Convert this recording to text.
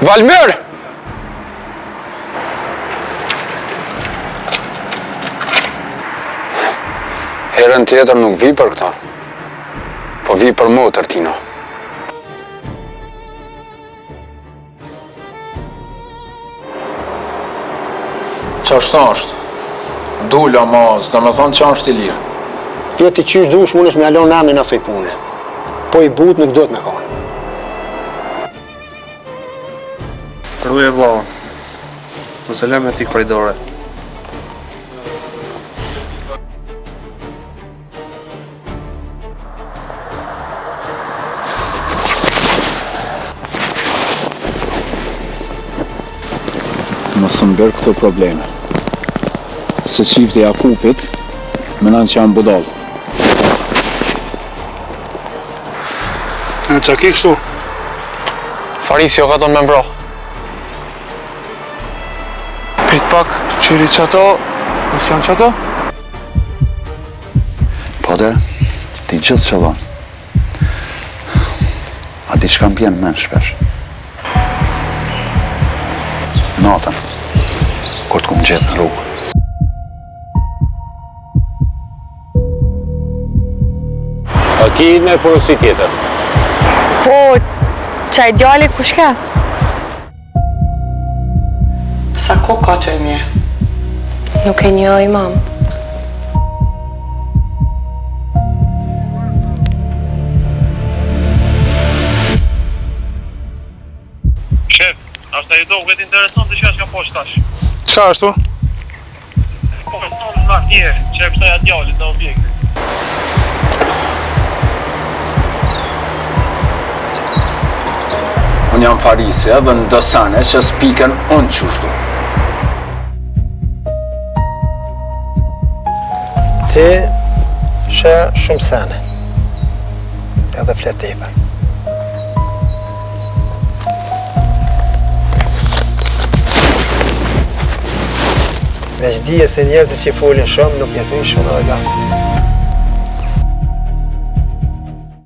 Valmir! Herën tjetër nuk vi për këta, po vi për motër, Tino. Qashta është? Dula ma, s'da me thonë që është I lirë. Jo ti qysh dush mund është me alon namin asoj pune. Po I but nuk do të me konë. Ruje vllahun. Nëse lem me tik pajdore. Mos më bërë këto probleme. Se qifti Jakupit, menan që janë budal. Në që ki kështu? Farisi o ka tonë me mbro. Prit pak, qëri qëto, nësë janë qëto? Po dhe, ti gjithë qëllon. A ti që kam pjenë men shpesh. Natën, kur të kumë gjithë në rrugë. A ki me porosi tjetër? Po, qaj djali kush ka? Sa ko ka që e nje? Nuk e njoj, mam. Shef, ashtë e do këtë interesant të që është ka poshtash. Qa është tu? Po, në në në tjerë, që e pështoja djallit në objekti. Unë jam Farisi edhe në dësane që s'piken unë qështu. Ti shë shumë sene. Edhe flet tepër. Veç dije se njerëzit që folin shumë nuk jetojnë shumë edhe gatë.